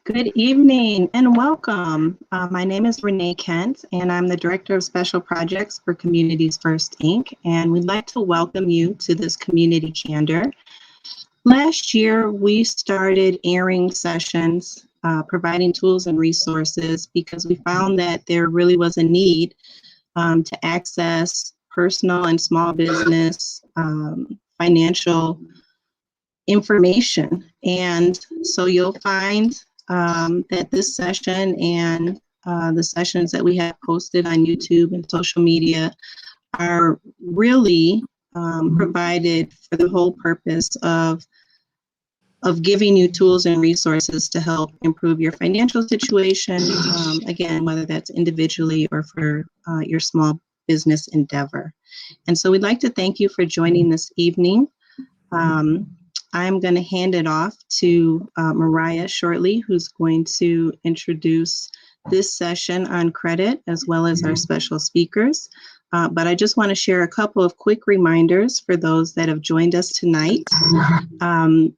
Good evening and welcome. My name is Renee Kent, and I'm the Director of Special Projects for Communities First, Inc., and we'd like to welcome you to this Community Candor. Last year, we started airing sessions, providing tools and resources because we found that there really was a need to access personal and small business financial information. And so you'll find that this session and the sessions that we have posted on YouTube and social media are really provided for the whole purpose of giving you tools and resources to help improve your financial situation, again, whether that's individually or for your small business endeavor. And so we'd like to thank you for joining this evening. I'm going to hand it off to Mariah shortly, who's going to introduce this session on credit as well as our special speakers. But I just want to share a couple of quick reminders for those that have joined us tonight.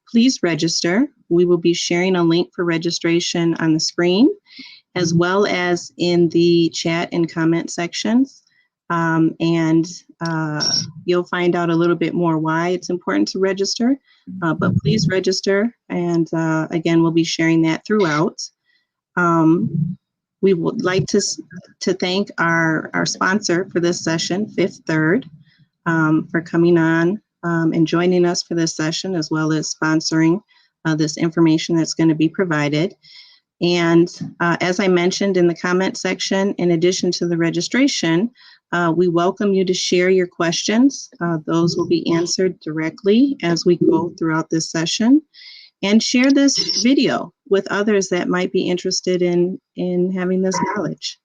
Please register. We will be sharing a link for registration on the screen, as well as in the chat and comment sections. You'll find out a little bit more why it's important to register, but please register. And again, we'll be sharing that throughout. We would like to thank our sponsor for this session, Fifth Third, for coming on and joining us for this session, as well as sponsoring this information that's going to be provided. And as I mentioned in the comment section, in addition to the registration, we welcome you to share your questions. Those will be answered directly as we go throughout this session. And share this video with others that might be interested in having this knowledge.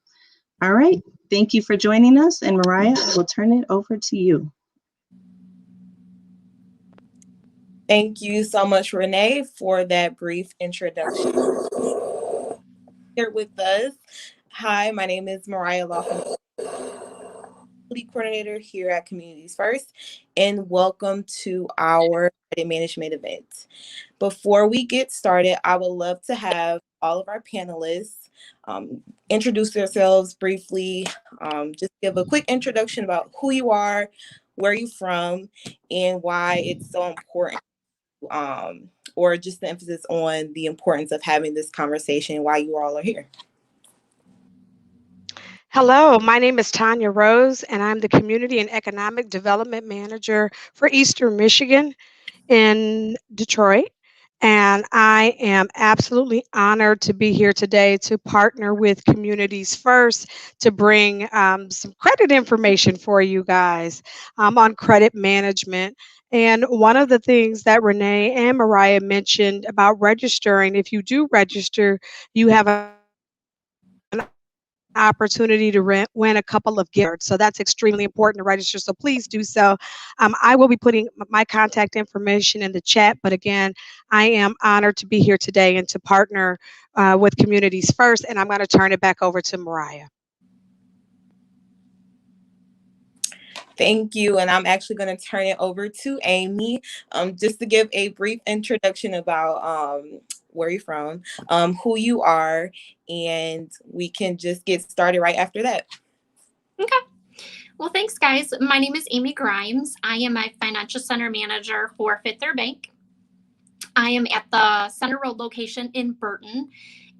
All right, thank you for joining us. And Mariah, I will turn it over to you. Thank you so much, Renee, for that brief introduction. Here with us. Hi, my name is Mariah Laughlin, coordinator here at Communities First, and welcome to our credit management event. Before we get started, I would love to have all of our panelists introduce themselves briefly, just give a quick introduction about who you are, where you're from, and why it's so important, or just the emphasis on the importance of having this conversation, why you all are here. Hello, my name is Tanya Rose, and I'm the Community and Economic Development Manager for Eastern Michigan in Detroit. And I am absolutely honored to be here today to partner with Communities First to bring some credit information for you guys on credit management. And one of the things that Renee and Mariah mentioned about registering, if you do register, you have an opportunity to win a couple of gifts. So that's extremely important to register. So please do so. I will be putting my contact information in the chat. But again, I am honored to be here today and to partner with Communities First. And I'm going to turn it back over to Mariah. Thank you. And I'm actually going to turn it over to Amy just to give a brief introduction about where you're from, who you are, and we can just get started right after that. Okay. Well, thanks, guys. My name is Amy Grimes. I am a financial center manager for Fifth Third Bank. I am at the Center Road location in Burton,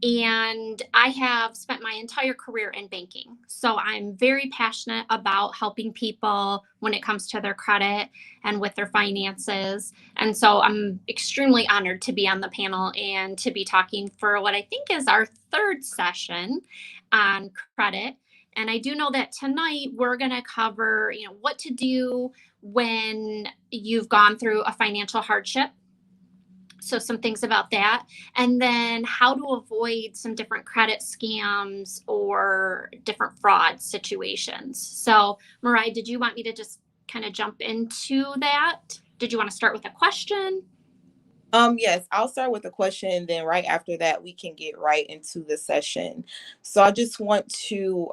and I have spent my entire career in banking. So I'm very passionate about helping people when it comes to their credit and with their finances. And so I'm extremely honored to be on the panel and to be talking for what I think is our third session on credit. And I do know that tonight we're going to cover, what to do when you've gone through a financial hardship. So some things about that, and then how to avoid some different credit scams or different fraud situations. So Mariah, did you want me to just kind of jump into that? Did you want to start with a question? Yes, I'll start with a question, and then right after that, we can get right into the session. So I just want to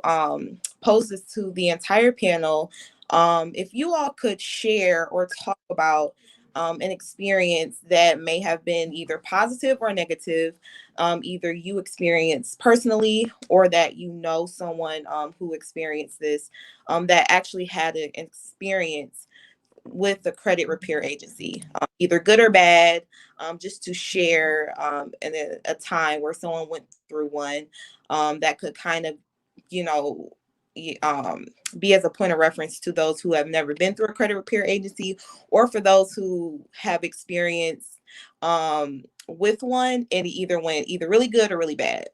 pose this to the entire panel. If you all could share or talk about an experience that may have been either positive or negative, either you experienced personally or that you know someone who experienced this, that actually had an experience with the credit repair agency, either good or bad, just to share in a time where someone went through one, that could kind of, you know, be as a point of reference to those who have never been through a credit repair agency, or for those who have experience with one, and it either went either really good or really bad.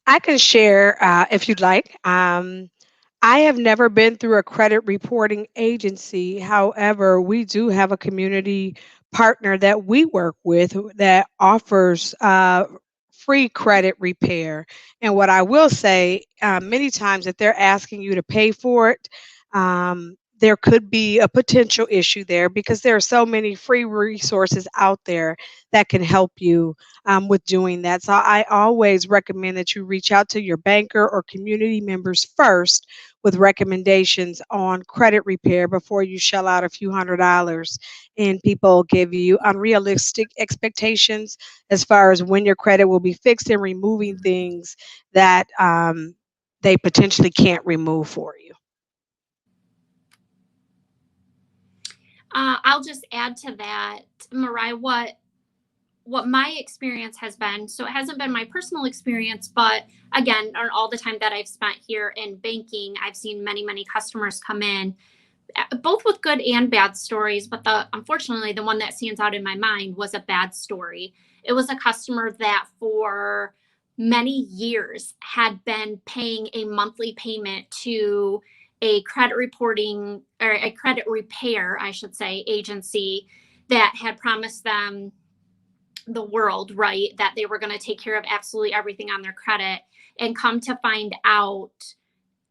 I can share if you'd like. I have never been through a credit reporting agency. However, we do have a community partner that we work with that offers free credit repair. And what I will say, many times, if they're asking you to pay for it, there could be a potential issue there because there are so many free resources out there that can help you with doing that. So I always recommend that you reach out to your banker or community members first with recommendations on credit repair before you shell out a few $100s and people give you unrealistic expectations as far as when your credit will be fixed and removing things that they potentially can't remove for you. I'll just add to that, Mariah, what my experience has been. So it hasn't been my personal experience, but again, on all the time that I've spent here in banking, I've seen many, many customers come in, both with good and bad stories. But unfortunately, the one that stands out in my mind was a bad story. It was a customer that for many years had been paying a monthly payment to a credit reporting or a credit repair, I should say, agency that had promised them the world, right? That they were going to take care of absolutely everything on their credit, and come to find out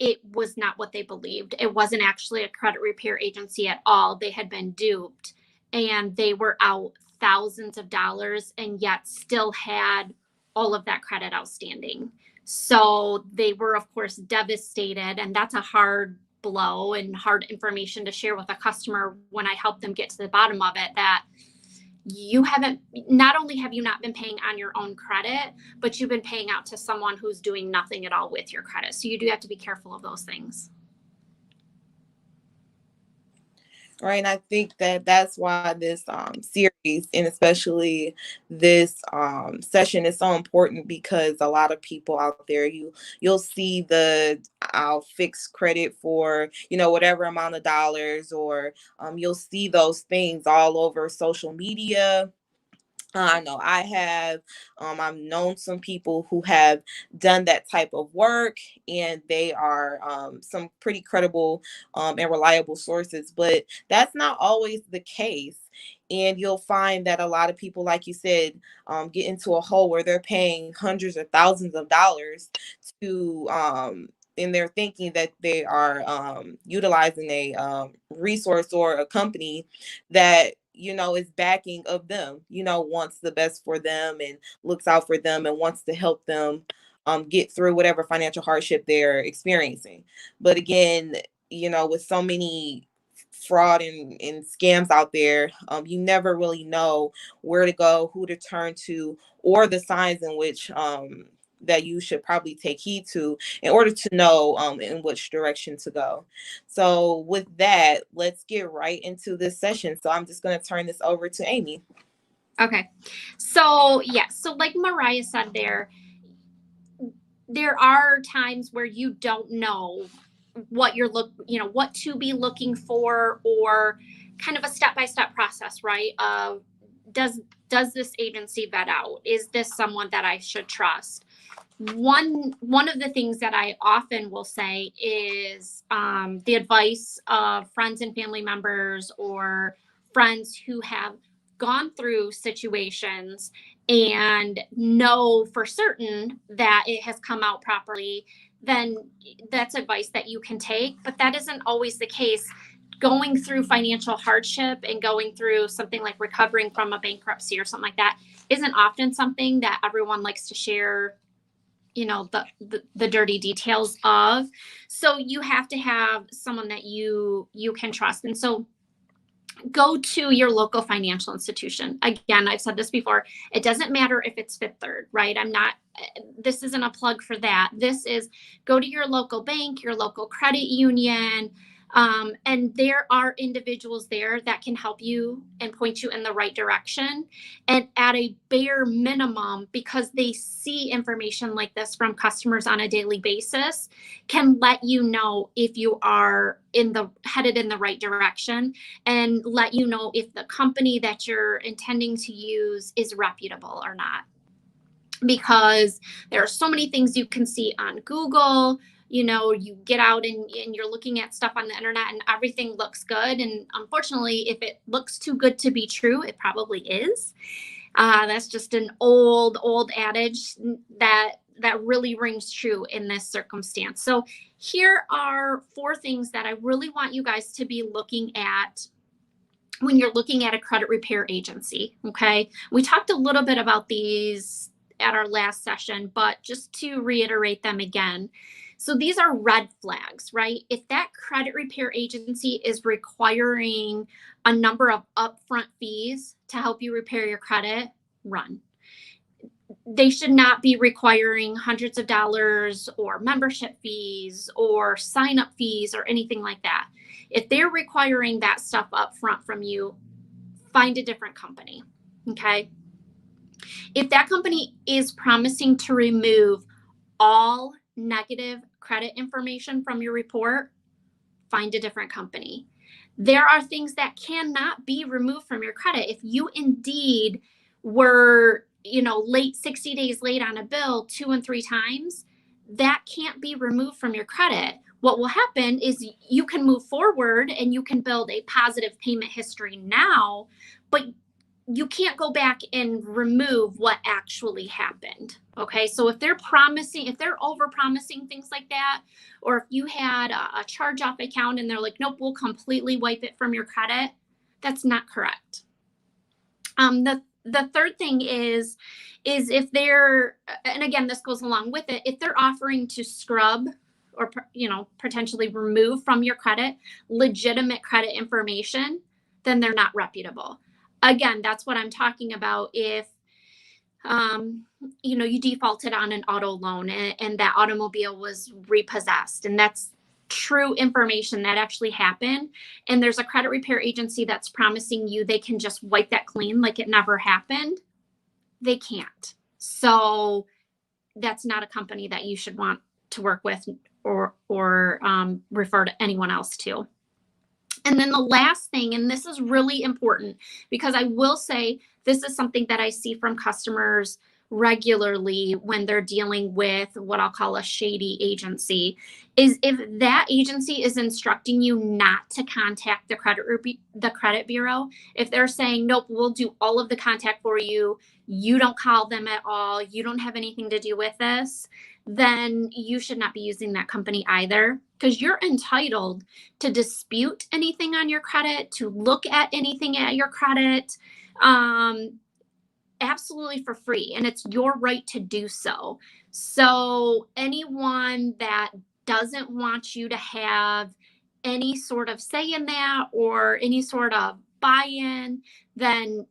it was not what they believed. It wasn't actually a credit repair agency at all. They had been duped and they were out thousands of dollars and yet still had all of that credit outstanding. So they were, of course, devastated. And that's a hard blow and hard information to share with a customer when I help them get to the bottom of it, that you haven't, not only have you not been paying on your own credit, but you've been paying out to someone who's doing nothing at all with your credit. So you do have to be careful of those things. Right. And I think that that's why this series, and especially this session, is so important, because a lot of people out there, you'll see the I'll fix credit for, whatever amount of dollars, or you'll see those things all over social media. I know I have. I've known some people who have done that type of work, and they are some pretty credible and reliable sources. But that's not always the case. And you'll find that a lot of people, like you said, get into a hole where they're paying hundreds or thousands of dollars to, and they're thinking that they are utilizing a resource or a company that is backing of them, wants the best for them and looks out for them and wants to help them get through whatever financial hardship they're experiencing. But again, with so many fraud and scams out there, you never really know where to go, who to turn to, or the signs in which that you should probably take heed to in order to know in which direction to go. So with that, let's get right into this session. So I'm just going to turn this over to Amy. Okay. So so like Mariah said, there are times where you don't know what what to be looking for, or kind of a step-by-step process, right? Does this agency vet out? Is this someone that I should trust? One of the things that I often will say is the advice of friends and family members, or friends who have gone through situations and know for certain that it has come out properly, then that's advice that you can take. But that isn't always the case. Going through financial hardship and going through something like recovering from a bankruptcy or something like that isn't often something that everyone likes to share the dirty details of. So you have to have someone that you can trust. And so go to your local financial institution. Again, I've said this before. It doesn't matter if it's Fifth Third, right? This isn't a plug for that. This is go to your local bank, your local credit union. And there are individuals there that can help you and point you in the right direction. And at a bare minimum, because they see information like this from customers on a daily basis, can let you know if you are headed in the right direction, and let you know if the company that you're intending to use is reputable or not. Because there are so many things you can see on Google. You get out and you're looking at stuff on the internet and everything looks good. And unfortunately, if it looks too good to be true, it probably is. That's just an old adage that really rings true in this circumstance. So here are 4 things that I really want you guys to be looking at when you're looking at a credit repair agency. Okay. We talked a little bit about these at our last session, but just to reiterate them again. So these are red flags, right? If that credit repair agency is requiring a number of upfront fees to help you repair your credit, run. They should not be requiring hundreds of dollars or membership fees or sign-up fees or anything like that. If they're requiring that stuff upfront from you, find a different company, okay? If that company is promising to remove all negative credit information from your report, find a different company. There are things that cannot be removed from your credit. If you indeed were, late 60 days late on a bill 2 and 3 times, that can't be removed from your credit. What will happen is you can move forward and you can build a positive payment history now, but you can't go back and remove what actually happened. Okay. So if they're over promising things like that, or if you had a charge off account and they're like, nope, we'll completely wipe it from your credit, that's not correct. The third thing is if they're, and again, this goes along with it, if they're offering to scrub or, potentially remove from your credit legitimate credit information, then they're not reputable. Again, that's what I'm talking about. If, you defaulted on an auto loan and that automobile was repossessed, and that's true information that actually happened, and there's a credit repair agency that's promising you they can just wipe that clean like it never happened, they can't. So that's not a company that you should want to work with or refer to anyone else to. And then the last thing, and this is really important because I will say this is something that I see from customers regularly when they're dealing with what I'll call a shady agency, is if that agency is instructing you not to contact the credit bureau, if they're saying, nope, we'll do all of the contact for you, you don't call them at all, you don't have anything to do with this, then you should not be using that company either, because you're entitled to dispute anything on your credit, to look at anything at your credit, absolutely for free, and it's your right to do so. So anyone that doesn't want you to have any sort of say in that or any sort of buy-in, then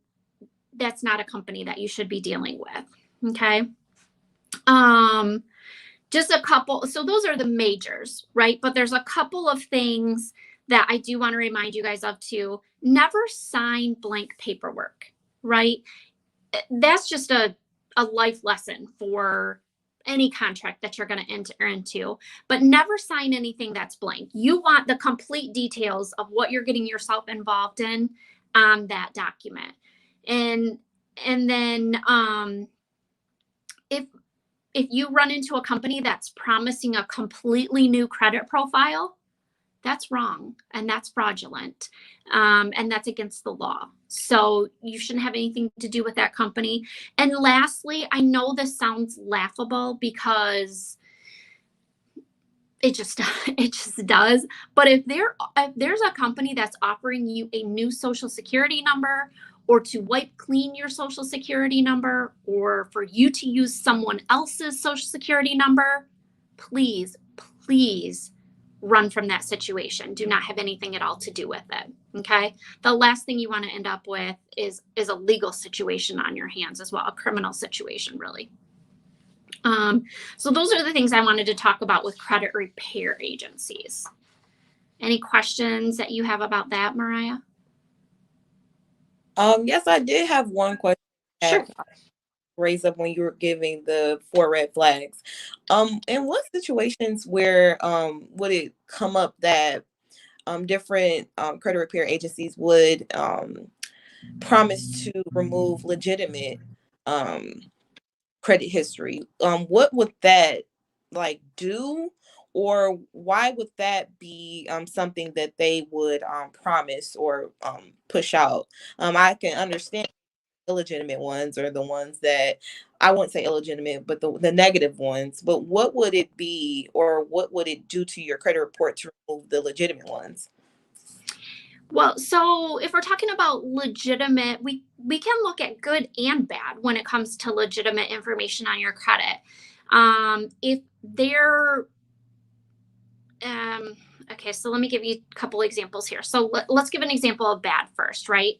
that's not a company that you should be dealing with. Okay. Just a couple. So those are the majors, right? But there's a couple of things that I do want to remind you guys of too. Never sign blank paperwork, right? That's just a life lesson for any contract that you're going to enter into, but never sign anything that's blank. You want the complete details of what you're getting yourself involved in on that document. And then if you run into a company that's promising a completely new credit profile, that's wrong and that's fraudulent, and that's against the law. So you shouldn't have anything to do with that company. And lastly, I know this sounds laughable because it just does. But if there's a company that's offering you a new social security number or to wipe clean your social security number, or for you to use someone else's social security number, please, please run from that situation. Do not have anything at all to do with it. Okay. The last thing you want to end up with is a legal situation on your hands as well, a criminal situation, really. So those are the things I wanted to talk about with credit repair agencies. Any questions that you have about that, Mariah? Yes, I did have one question. Sure. Raise up when you were giving the 4 red flags. In what situations where would it come up that different credit repair agencies would promise to remove legitimate credit history? What would that like do, or why would that be something that they would promise or push out? I can understand illegitimate ones, or the ones that I wouldn't say illegitimate, but the negative ones. But what would it be, or what would it do to your credit report to remove the legitimate ones? Well, so if we're talking about legitimate, we can look at good and bad when it comes to legitimate information on your credit. If they're okay, so let me give you a couple examples here. So let's give an example of bad first, right?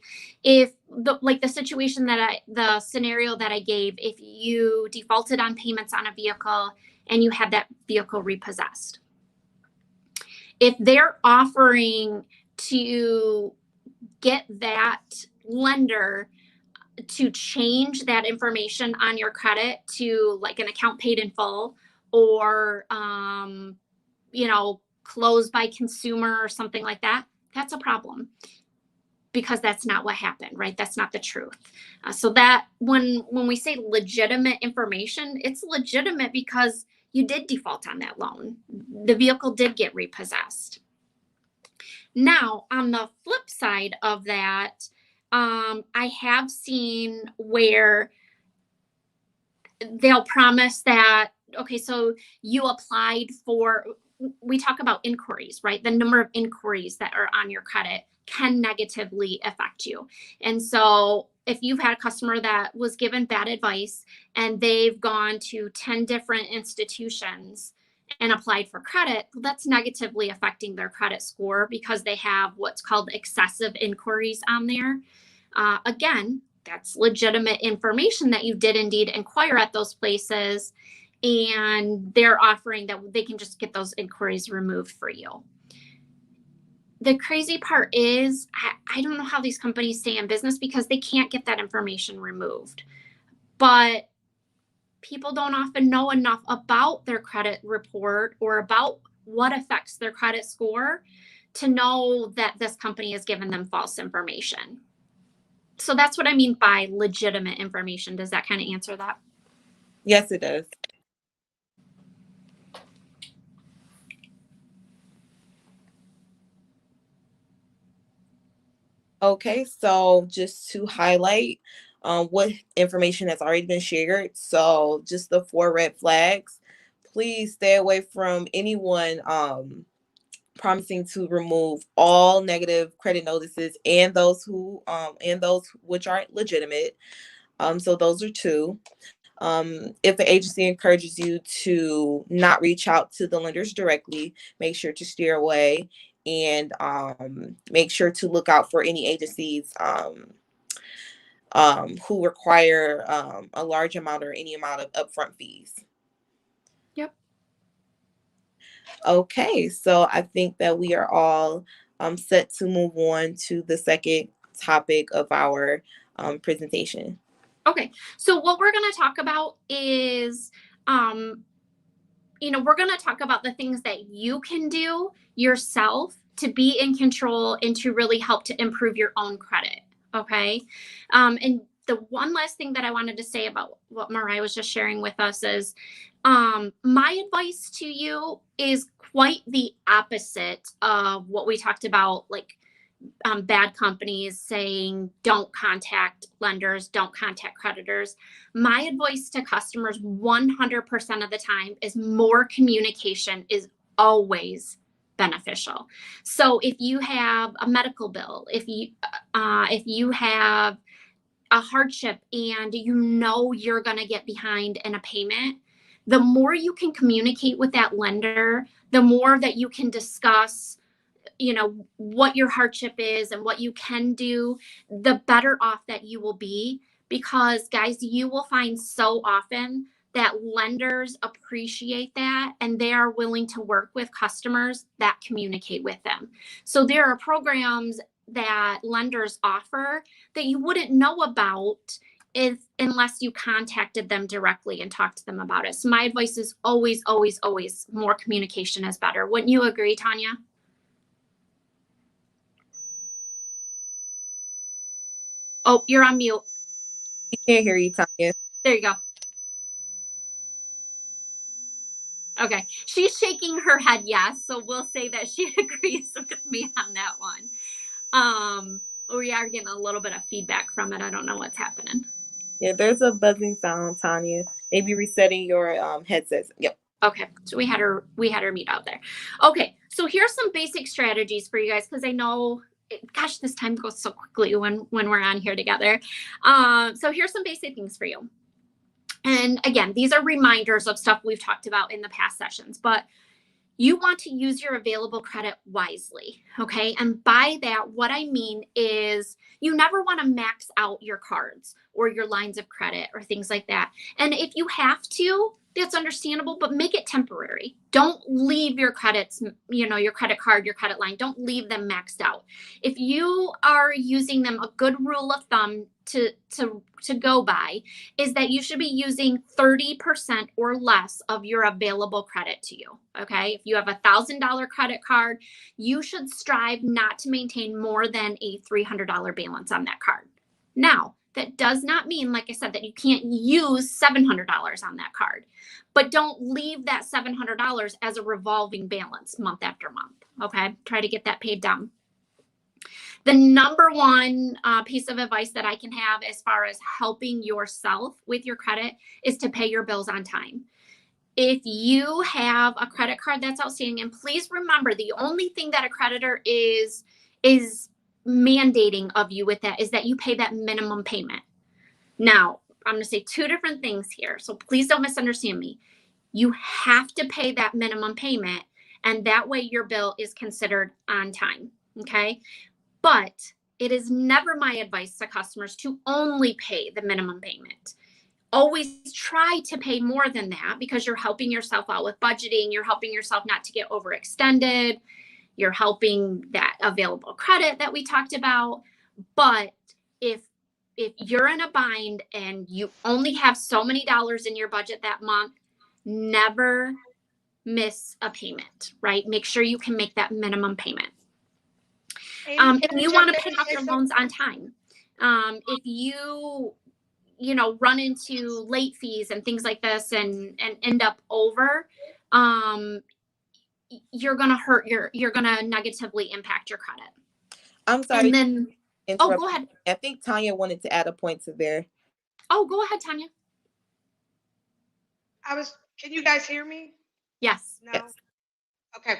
If the situation that the scenario that I gave, if you defaulted on payments on a vehicle and you had that vehicle repossessed, if they're offering to get that lender to change that information on your credit to like an account paid in full, or closed by consumer or something like that, that's a problem, because that's not what happened, right? That's not the truth. So that when we say legitimate information, it's legitimate because you did default on that loan. The vehicle did get repossessed. Now, on the flip side of that, I have seen where they'll promise that, okay, so you applied for, we talk about inquiries, right? The number of inquiries that are on your credit can negatively affect you. And so if you've had a customer that was given bad advice and they've gone to 10 different institutions and applied for credit, that's negatively affecting their credit score because they have what's called excessive inquiries on there. Again, that's legitimate information that you did indeed inquire at those places, and they're offering that they can just get those inquiries removed for you. The crazy part is, I don't know how these companies stay in business because they can't get that information removed. But people don't often know enough about their credit report or about what affects their credit score to know that this company has given them false information. So that's what I mean by legitimate information. Does that kind of answer that? Yes, it does. Okay, so just to highlight what information has already been shared. So just the 4 red flags. Please stay away from anyone promising to remove all negative credit notices and those which aren't legitimate. So those are 2. If the agency encourages you to not reach out to the lenders directly, make sure to steer away, and make sure to look out for any agencies who require a large amount or any amount of upfront fees. Yep. Okay, so I think that we are all set to move on to the second topic of our presentation. Okay, so what we're going to talk about is, we're going to talk about the things that you can do yourself to be in control and to really help to improve your own credit. Okay. And the one last thing that I wanted to say about what Mariah was just sharing with us is, my advice to you is quite the opposite of what we talked about, like bad companies saying don't contact lenders, don't contact creditors. My advice to customers 100% of the time is more communication is always beneficial. So if you have a medical bill, if you have a hardship and you know you're going to get behind in a payment, the more you can communicate with that lender, the more that you can discuss, what your hardship is and what you can do, the better off that you will be. Because guys, you will find so often that lenders appreciate that and they are willing to work with customers that communicate with them. So there are programs that lenders offer that you wouldn't know about unless you contacted them directly and talked to them about it. So my advice is always, always, always more communication is better. Wouldn't you agree, Tanya? Oh, you're on mute. We can't hear you, Tanya. There you go. Okay. She's shaking her head yes, so we'll say that she agrees with me on that one. We are getting a little bit of feedback from it. I don't know what's happening. Yeah, there's a buzzing sound, Tanya. Maybe resetting your headsets. Yep. Okay, so we had her mute out there. Okay, so here's some basic strategies for you guys, because I know, gosh, this time goes so quickly when we're on here together. So here's some basic things for you. And again, these are reminders of stuff we've talked about in the past sessions, but you want to use your available credit wisely, okay? And by that, what I mean is you never want to max out your cards or your lines of credit or things like that. And if you have to, that's understandable, but make it temporary. Don't leave your credits, your credit card, your credit line, don't leave them maxed out. If you are using them, a good rule of thumb to go by is that you should be using 30% or less of your available credit to you. Okay. If you have $1,000 credit card, you should strive not to maintain more than a $300 balance on that card. Now, that does not mean, like I said, that you can't use $700 on that card, but don't leave that $700 as a revolving balance month after month. Okay. Try to get that paid down. The number one piece of advice that I can have as far as helping yourself with your credit is to pay your bills on time. If you have a credit card that's outstanding, and please remember, the only thing that a creditor is mandating of you with that is that you pay that minimum payment. Now, I'm going to say two different things here, so please don't misunderstand me. You have to pay that minimum payment, and that way your bill is considered on time, okay? But it is never my advice to customers to only pay the minimum payment. Always try to pay more than that, because you're helping yourself out with budgeting. You're helping yourself not to get overextended. You're helping that available credit that we talked about. But if you're in a bind and you only have so many dollars in your budget that month, never miss a payment, right? Make sure you can make that minimum payment. And you want to pay off your loans on time. If you run into late fees and things like this and end up over, you're gonna negatively impact your credit. I'm sorry. And then, go ahead. I think Tanya wanted to add a point to there. Oh, go ahead, Tanya. Can you guys hear me? Yes. No. Yes. Okay.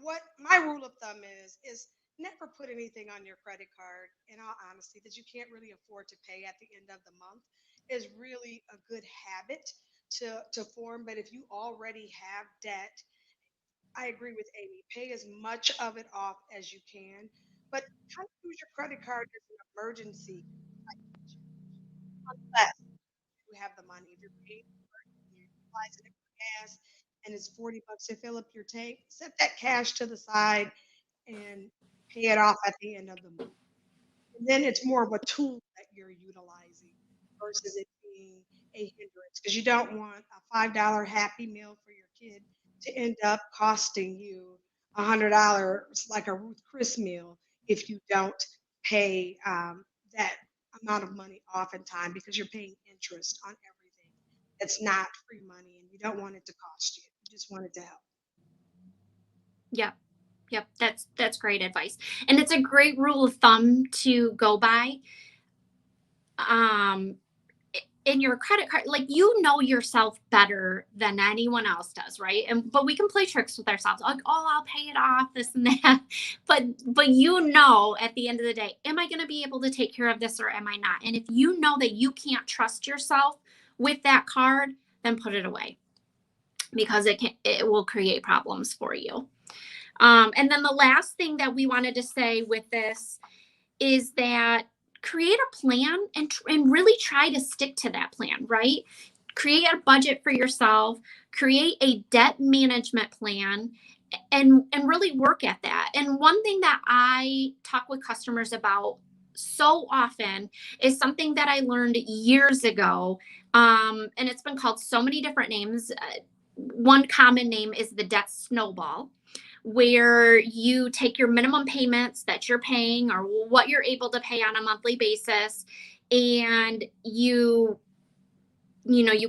What my rule of thumb is never put anything on your credit card, in all honesty, that you can't really afford to pay at the end of the month is really a good habit to form. But if you already have debt, I agree with Amy. Pay as much of it off as you can, but kind of use your credit card as an emergency, unless you have the money. If you're paying for it, you're utilizing it for gas, and it's $40 to fill up your tank, set that cash to the side and pay it off at the end of the month. And then it's more of a tool that you're utilizing versus it being a hindrance, because you don't want a $5 Happy Meal for your kid to end up costing you $100 like a Ruth Chris meal if you don't pay that amount of money off in time, because you're paying interest on everything. It's not free money, and you don't want it to cost you. You just want it to help. Yep, that's great advice. And it's a great rule of thumb to go by. in your credit card, like, you know yourself better than anyone else does, right? But we can play tricks with ourselves, like, oh, I'll pay it off, this and that. But you know, at the end of the day, am I going to be able to take care of this or am I not? And if you know that you can't trust yourself with that card, then put it away, because it will create problems for you. And then the last thing that we wanted to say with this is that create a plan and really try to stick to that plan, right? Create a budget for yourself, create a debt management plan, and really work at that. And one thing that I talk with customers about so often is something that I learned years ago. And it's been called so many different names. One common name is the debt snowball, where you take your minimum payments that you're paying or what you're able to pay on a monthly basis, and you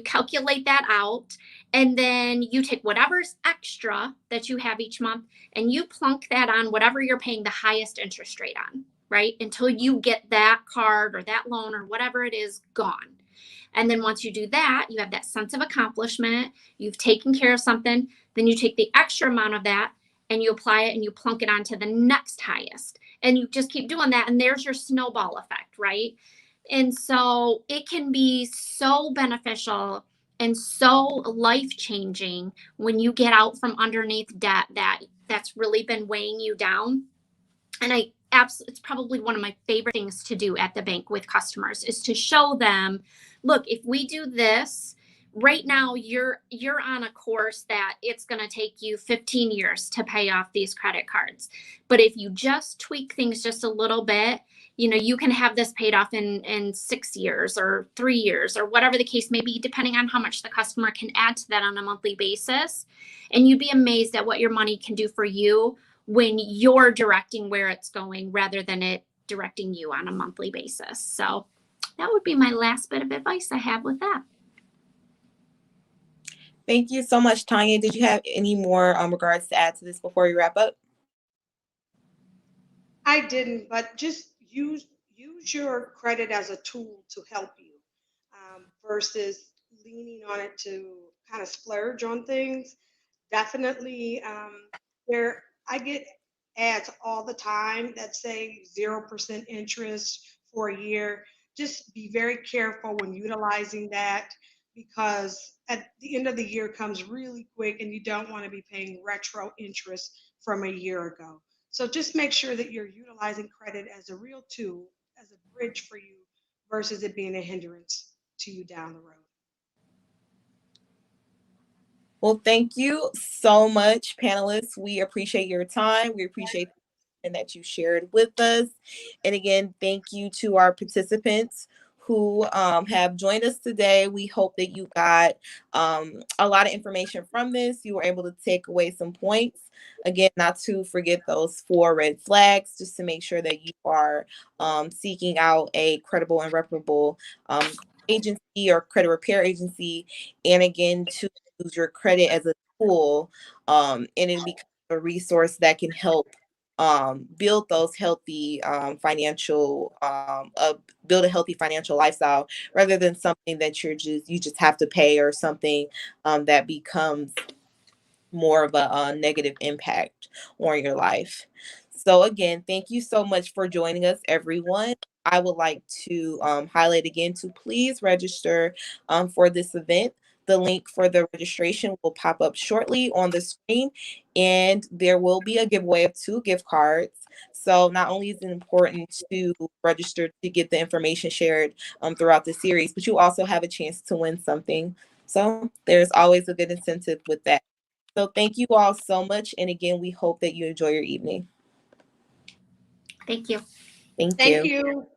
calculate that out, and then you take whatever's extra that you have each month and you plunk that on whatever you're paying the highest interest rate on, right? Until you get that card or that loan or whatever it is gone. And then once you do that, you have that sense of accomplishment, you've taken care of something, then you take the extra amount of that and you apply it and you plunk it onto the next highest. And you just keep doing that. And there's your snowball effect, right? And so it can be so beneficial and so life-changing when you get out from underneath debt that's really been weighing you down. And it's probably one of my favorite things to do at the bank with customers is to show them, look, if we do this, right now you're on a course that it's going to take you 15 years to pay off these credit cards. But if you just tweak things just a little bit, you can have this paid off in 6 years or 3 years or whatever the case may be, depending on how much the customer can add to that on a monthly basis. And you'd be amazed at what your money can do for you when you're directing where it's going rather than it directing you on a monthly basis. So that would be my last bit of advice I have with that. Thank you so much, Tanya. Did you have any more regards to add to this before we wrap up? I didn't, but just use your credit as a tool to help you, versus leaning on it to kind of splurge on things. Definitely, I get ads all the time that say 0% interest for a year. Just be very careful when utilizing that, because at the end of the year comes really quick and you don't want to be paying retro interest from a year ago. So just make sure that you're utilizing credit as a real tool, as a bridge for you, versus it being a hindrance to you down the road. Well, thank you so much, panelists. We appreciate your time. We appreciate that you shared with us. And again, thank you to our participants who have joined us today. We hope that you got a lot of information from this. You were able to take away some points. Again, not to forget those 4 red flags, just to make sure that you are seeking out a credible and reputable agency or credit repair agency. And again, to use your credit as a tool, and it becomes a resource that can help build those healthy build a healthy financial lifestyle, rather than something that you just have to pay, or something that becomes more of a negative impact on your life. So again, thank you so much for joining us, everyone. I would like to highlight again to please register for this event. The link for the registration will pop up shortly on the screen, and there will be a giveaway of 2 gift cards. So not only is it important to register to get the information shared throughout the series, but you also have a chance to win something. So there's always a good incentive with that. So thank you all so much. And again, we hope that you enjoy your evening. Thank you. Thank Thank you. you.